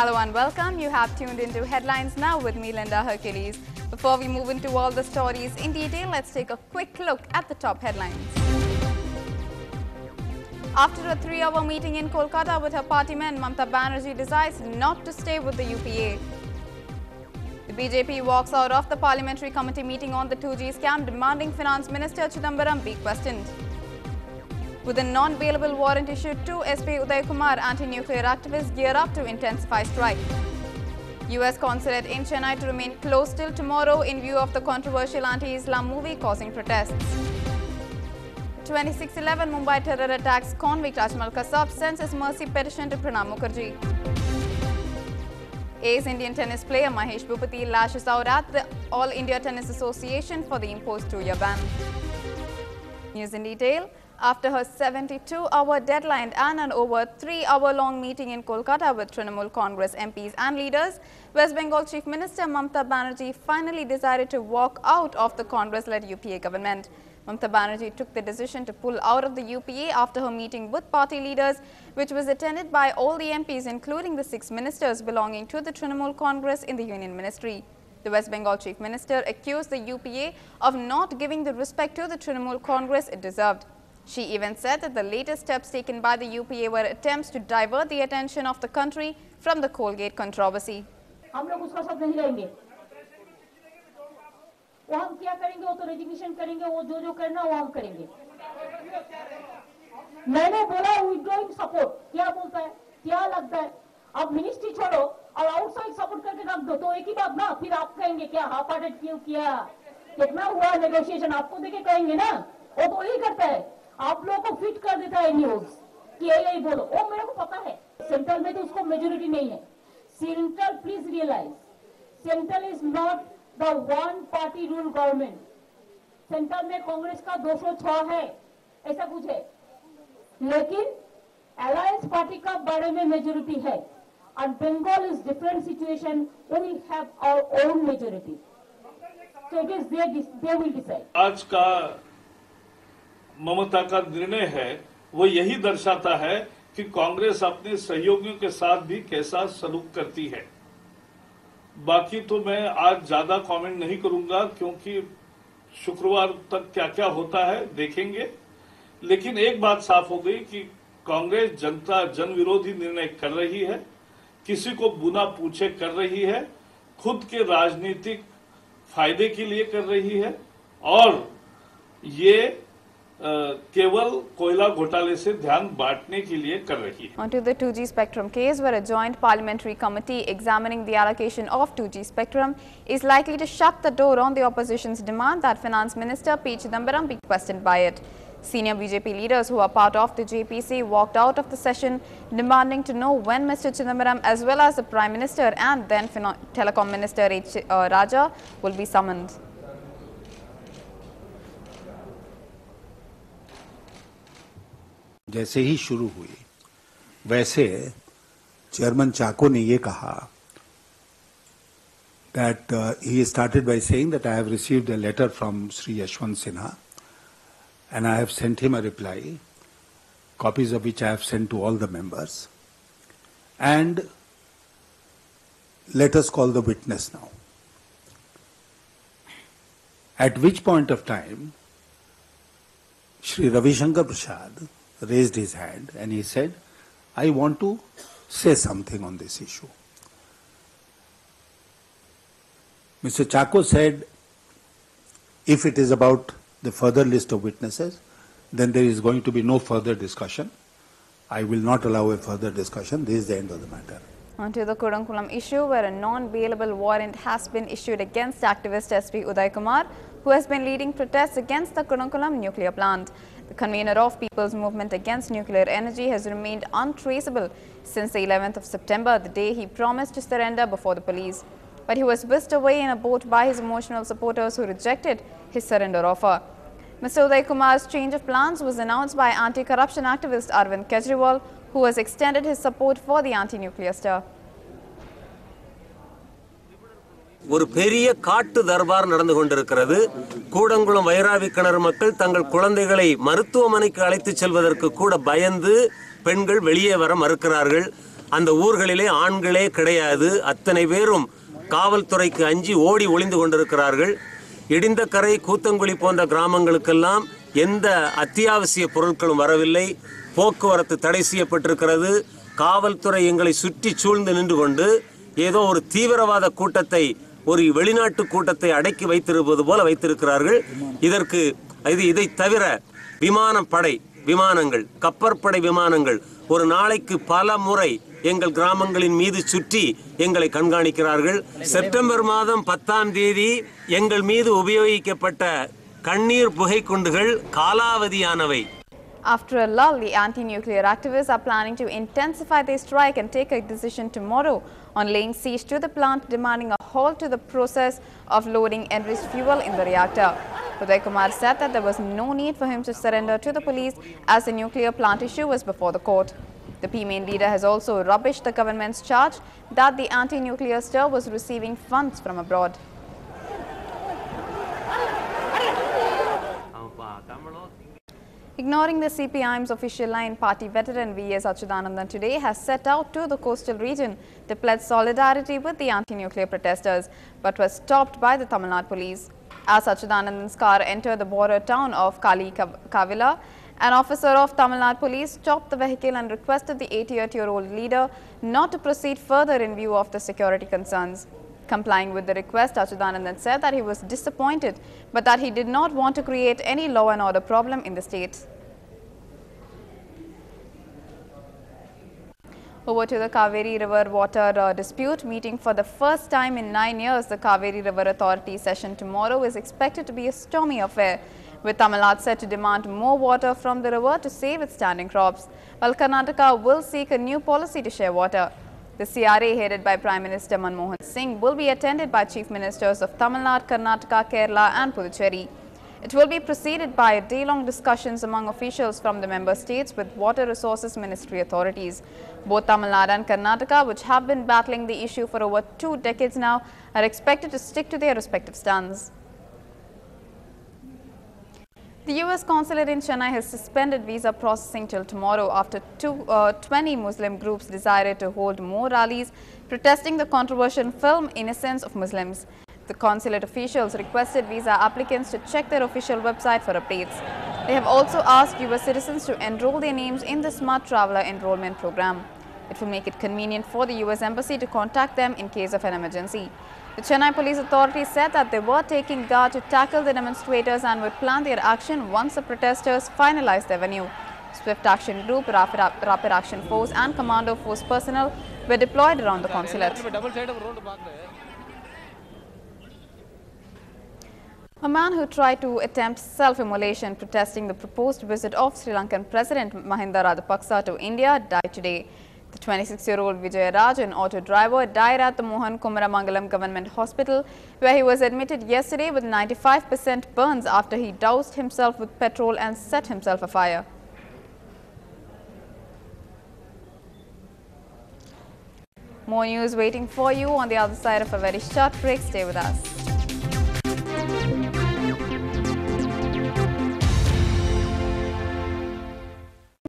Hello and welcome. You have tuned into Headlines Now with me, Linda Hercules. Before we move into all the stories in detail, let's take a quick look at the top headlines. After a 3-hour meeting in Kolkata with her party men, Mamata Banerjee decides not to stay with the UPA. The BJP walks out of the parliamentary committee meeting on the 2G scam, demanding Finance Minister Chidambaram be questioned. With a non-bailable warrant issued to SP Uday Kumar, anti-nuclear activists gear up to intensify strike. US consulate in Chennai to remain closed till tomorrow in view of the controversial anti-Islam movie causing protests. 26/11 Mumbai terror attacks convict Ajmal Kasab sends his mercy petition to Pranab Mukherjee. Ace Indian tennis player Mahesh Bhupati lashes out at the All India Tennis Association for the imposed 2-year ban. News in detail. After her 72-hour deadline and an over 3-hour-long meeting in Kolkata with Trinamool Congress MPs and leaders, West Bengal Chief Minister Mamata Banerjee finally decided to walk out of the Congress-led UPA government. Mamata Banerjee took the decision to pull out of the UPA after her meeting with party leaders, which was attended by all the MPs, including the 6 ministers belonging to the Trinamool Congress in the Union Ministry. The West Bengal Chief Minister accused the UPA of not giving the respect to the Trinamool Congress it deserved. She even said that the latest steps taken by the UPA were attempts to divert the attention of the country from the Colgate controversy. हम लोग उसका सब नहीं रहेंगे। वो हम क्या करेंगे, वो तो रेजिग्नेशन करेंगे, वो जो करना वो हम करेंगे। मैंने बोला विड्रॉइंग सपोर्ट, क्या बोलता है, क्या लगता है, अब मिनिस्ट्री छोड़ो और आउटसाइड सपोर्ट करके रख दो, तो एक ही बात ना, फिर आप कहेंगे क्या हाफ हार्टेड क्यों किया, कितना हुआ नेगोशिएशन, आपको देके कहेंगे ना, वो तो यही करता है, आप लोगों को फिट कर देता है न्यूज कि यही बोलो, वो मेरे को पता है, सेंट्रल में तो उसको मेजोरिटी नहीं है, central please realise, central is not the one party rule government, central में कांग्रेस का 206 है, ऐसा कुछ है, लेकिन अलायंस पार्टी का बड़े में मेजोरिटी है, and Bengal is different situation, we have our own majority, so it is they will decide. आज का ममता का निर्णय है वो यही दर्शाता है कि कांग्रेस अपने सहयोगियों के साथ भी कैसा सलूक करती है। बाकी तो मैं आज ज्यादा कमेंट नहीं करूंगा क्योंकि शुक्रवार तक क्या क्या होता है देखेंगे, लेकिन एक बात साफ हो गई कि कांग्रेस जनता जन विरोधी निर्णय कर रही है, किसी को बुना पूछे कर रही है, खुद के राजनीतिक फायदे के लिए कर रही है और ये केवल कोयला घोटाले से ध्यान बांटने के लिए कर रही है। Onto the 2G spectrum case, where a joint parliamentary committee examining the allocation of 2G spectrum is likely to shut the door on the opposition's demand that Finance Minister P. Chidambaram be questioned by it. Senior BJP leaders who are part of the JPC walked out of the session, demanding to know when Mr. Chidambaram, as well as the Prime Minister and then Telecom Minister H. Raja, will be summoned. जैसे ही शुरू हुई वैसे chairman चाको ने ये कहा that he started by saying that I have received a letter from Sri Yashwant Sinha and I have sent him a reply, copies of which I have sent to all the members, and let us call the witness now. At which point of time Sri Ravi Shankar Prasad raised his hand and he said, I want to say something on this issue. Mr. Chako said, if it is about the further list of witnesses, then there is going to be no further discussion. I will not allow a further discussion. This is the end of the matter. Onto the Kudankulam issue, where a non-bailable warrant has been issued against activist SP Uday Kumar, who has been leading protests against the Kudankulam nuclear plant. The convener of People's Movement Against Nuclear Energy has remained untraceable since the 11th of September, the day he promised to surrender before the police. But he was whisked away in a boat by his emotional supporters who rejected his surrender offer. Mr. Uday Kumar's change of plans was announced by anti-corruption activist Arvind Kejriwal, who has extended his support for the anti-nuclear stir. ஒரு பெரிய காட்டு தர்பார் நடந்து கொண்டிருக்கிறது. கூடங்குளம் வைராவி கிணறு மக்கள் தங்கள் குழந்தைகளை மருத்துவமனைக்கு அழைத்து செல்வதற்கு கூட பயந்து பெண்கள் வெளியே வர மறுக்கிறார்கள். அந்த ஊர்களிலே ஆண்களே கிடையாது. அத்தனை பேரும் காவல்துறைக்கு அஞ்சி ஓடி ஒளிந்து கொண்டிருக்கிறார்கள். இடிந்தக்கரை, கூத்தங்குழி போன்ற கிராமங்களுக்கெல்லாம் எந்த அத்தியாவசிய பொருட்களும் வரவில்லை. போக்குவரத்து தடை செய்யப்பட்டிருக்கிறது. காவல்துறை எங்களை சுற்றி சூழ்ந்து நின்று கொண்டு ஏதோ ஒரு தீவிரவாத கூட்டத்தை, ஒரு வெளிநாட்டு கூட்டத்தை அடக்கி வைத்திருப்பது போல வைத்திருக்கிறார்கள். இதை தவிர விமானங்கள், கப்பற்படை விமானங்கள் ஒரு நாளைக்கு பல முறை எங்கள் கிராமங்களின் மீது சுற்றி எங்களை கண்காணிக்கிறார்கள். செப்டம்பர் மாதம் 10ஆம் தேதி எங்கள் மீது உபயோகிக்கப்பட்ட கண்ணீர் புகைக்குண்டுகள் காலாவதியானவை. After a lull, the anti-nuclear activists are planning to intensify their strike and take a decision tomorrow on laying siege to the plant, demanding a halt to the process of loading enriched fuel in the reactor. Uday Kumar said that there was no need for him to surrender to the police as the nuclear plant issue was before the court. The PMAN leader has also rubbished the government's charge that the anti-nuclear stir was receiving funds from abroad. Ignoring the CPIM's official line, party veteran V.S. Achyutanandan today has set out to the coastal region to pledge solidarity with the anti-nuclear protesters, but was stopped by the Tamil Nadu police. As Achyutanandan's car entered the border town of Kavila, an officer of Tamil Nadu police stopped the vehicle and requested the 88-year-old leader not to proceed further in view of the security concerns. Complying with the request, Achyutanandan said that he was disappointed, but that he did not want to create any law and order problem in the state. Over to the Kaveri River water dispute. Meeting for the first time in 9 years, the Kaveri River Authority session tomorrow is expected to be a stormy affair, with Tamil Nadu set to demand more water from the river to save its standing crops, while Karnataka will seek a new policy to share water. The CRA, headed by Prime Minister Manmohan Singh, will be attended by Chief Ministers of Tamil Nadu, Karnataka, Kerala and Puducherry. It will be preceded by day-long discussions among officials from the member states with Water Resources Ministry authorities. Both Tamil Nadu and Karnataka, which have been battling the issue for over 2 decades now, are expected to stick to their respective stands. The U.S. consulate in Chennai has suspended visa processing till tomorrow after 20 Muslim groups decided to hold more rallies protesting the controversial film Innocence of Muslims. The consulate officials requested visa applicants to check their official website for updates. They have also asked U.S. citizens to enroll their names in the Smart Traveler Enrollment Program. It will make it convenient for the U.S. Embassy to contact them in case of an emergency. The Chennai Police Authority said that they were taking guard to tackle the demonstrators and would plan their action once the protesters finalized their venue. Swift Action Group, Rapid Action Force and Commando Force personnel were deployed around the consulate. A man who tried to attempt self-immolation protesting the proposed visit of Sri Lankan President Mahinda Rajapaksa to India died today. The 26-year-old Vijay Raj, an auto driver, died at the Mohan Kumaramangalam Government Hospital, where he was admitted yesterday with 95% burns after he doused himself with petrol and set himself afire. More news waiting for you on the other side of a very short break. Stay with us.